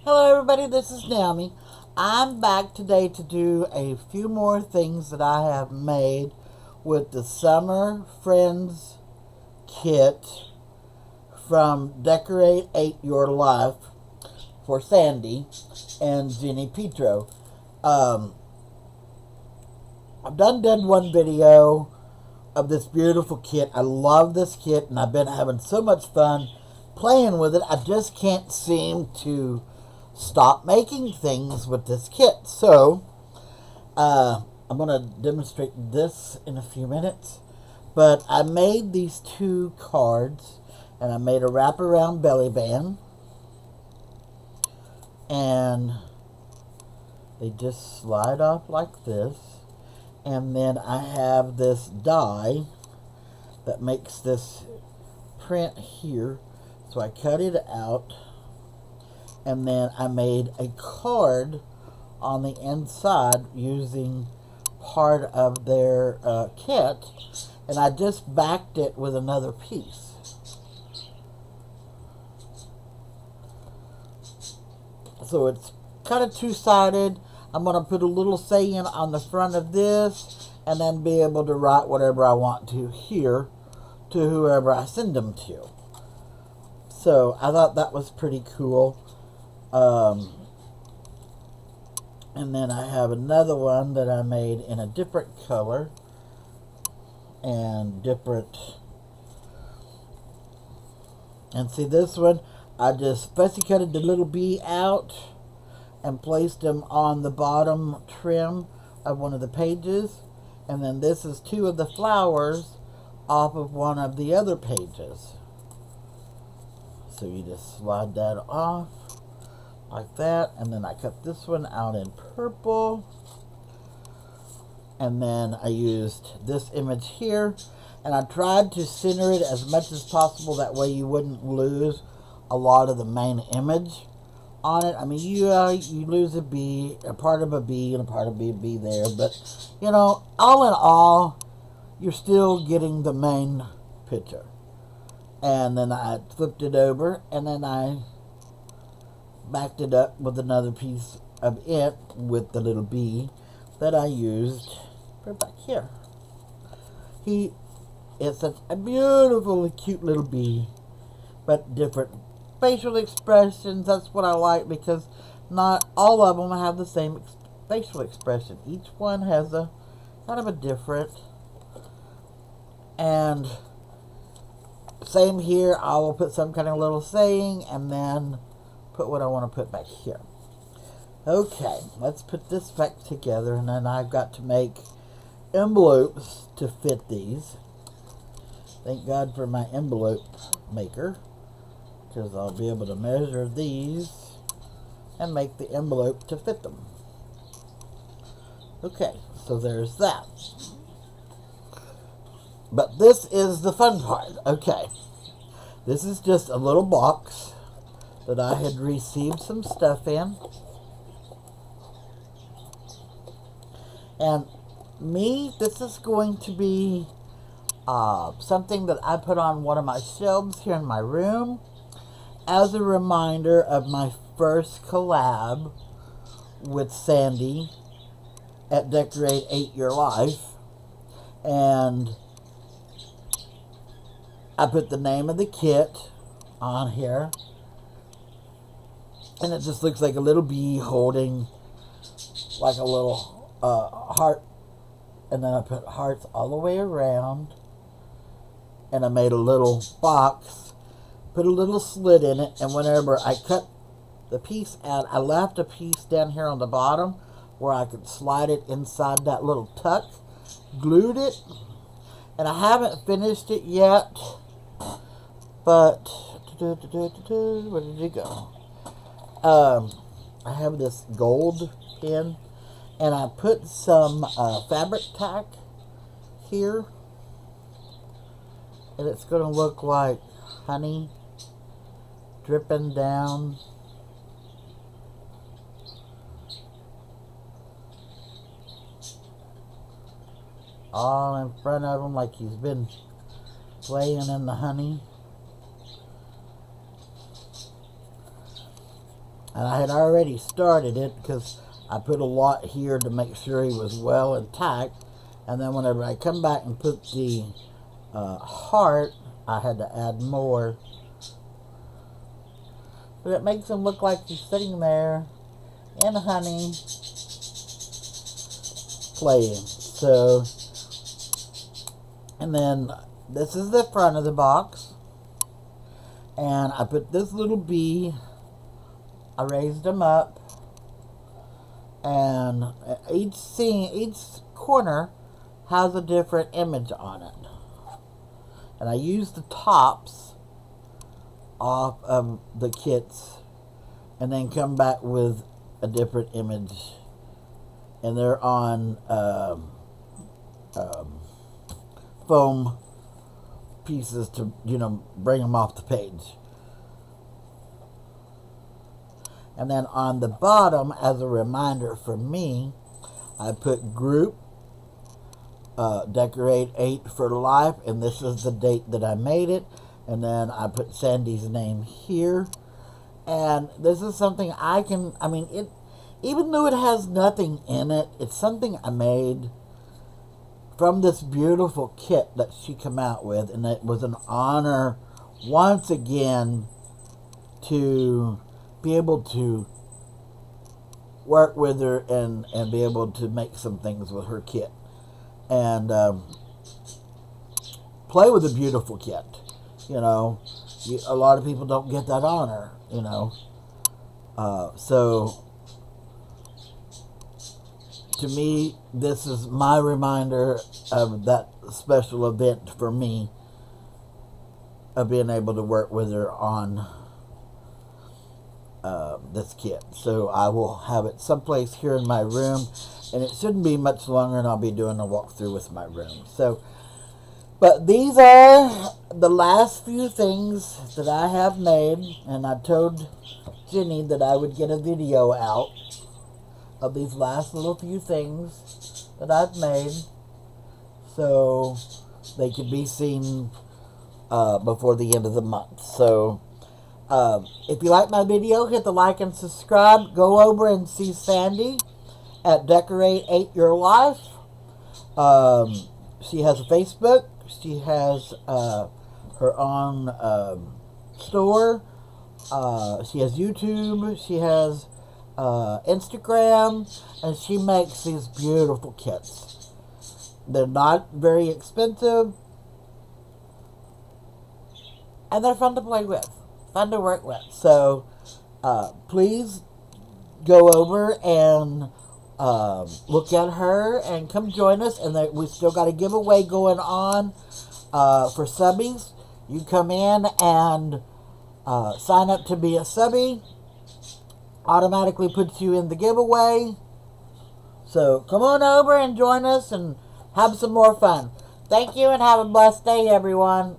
Hello everybody, this is Naomi. I'm back today to do a few more things that I have made with the Summer Friends kit from Decori8yourlife for Sandi and Jennie Petro. I've done one video of this beautiful kit. I love this kit and I've been having so much fun playing with it. I just can't seem to stop making things with this kit. So I'm going to demonstrate this in a few minutes. But I made these two cards and I made a wraparound belly band. And they just slide off like this. And then I have this die that makes this print here. So I cut it out. And then I made a card on the inside using part of their kit. And I just backed it with another piece. So it's kind of two-sided. I'm going to put a little saying on the front of this and then be able to write whatever I want to here to whoever I send them to. So I thought that was pretty cool. And then I have another one that I made in a different color and different. And see, this one I just fussy cutted the little bee out and placed them on the bottom trim of one of the pages. And then this is two of the flowers off of one of the other pages. So you just slide that off like that. And then I cut this one out in purple. And then I used this image here. And I tried to center it as much as possible. That way you wouldn't lose a lot of the main image on it. I mean, you lose a bee, a part of a bee, and a part of a bee there. But, you know, all in all, you're still getting the main picture. And then I flipped it over, and then I backed it up with another piece of it with the little bee that I used right back here. He is such a beautiful, cute little bee, but different facial expressions. That's what I like, because not all of them have the same facial expression. Each one has a kind of a different. And same here, I will put some kind of little saying and then put what I want to put back here. Okay, let's put this back together, and then I've got to make envelopes to fit these. Thank God for my envelope maker, because I'll be able to measure these and make the envelope to fit them. Okay, so there's that. But this is the fun part. Okay, this is just a little box that I had received some stuff in. And this is going to be something that I put on one of my shelves here in my room as a reminder of my first collab with Sandi at Decori8yourlife. And I put the name of the kit on here. And it just looks like a little bee holding like a little heart. And then I put hearts all the way around. And I made a little box, put a little slit in it, and whenever I cut the piece out, I left a piece down here on the bottom where I could slide it inside that little tuck, glued it, and I haven't finished it yet, but where did it go? I have this gold pin, and I put some fabric tack here, and it's going to look like honey dripping down. All in front of him, like he's been playing in the honey. And I had already started it because I put a lot here to make sure he was well intact. And then whenever I come back and put the heart, I had to add more. But it makes him look like he's sitting there in honey playing. So, and then this is the front of the box. And I put this little bee. I raised him up. And each corner has a different image on it. And I used the tops off of the kits and then come back with a different image. And they're on foam pieces to, bring them off the page. And then on the bottom, as a reminder for me, I put group Decori8yourlife, and this is the date that I made it. And then I put Sandy's name here. And this is something even though it has nothing in it, it's something I made from this beautiful kit that she came out with. And it was an honor, once again, to be able to work with her and be able to make some things with her kit. And play with a beautiful kit. A lot of people don't get that honor, so to me, this is my reminder of that special event for me, of being able to work with her on this kit. So I will have it someplace here in my room, and it shouldn't be much longer, and I'll be doing a walkthrough with my room. So, but these are the last few things that I have made, and I told Jennie that I would get a video out of these last little few things that I've made, so they could be seen before the end of the month. So if you like my video, hit the like and subscribe. Go over and see Sandi at Decori8yourlife. She has a Facebook. She has her own store. She has YouTube. She has Instagram. And she makes these beautiful kits. They're not very expensive. And they're fun to play with. Fun to work with. So please go over and look at her and come join us. And we still got a giveaway going on for subbies. You come in and sign up to be a subby. Automatically puts you in the giveaway. So come on over and join us and have some more fun. Thank you and have a blessed day, everyone.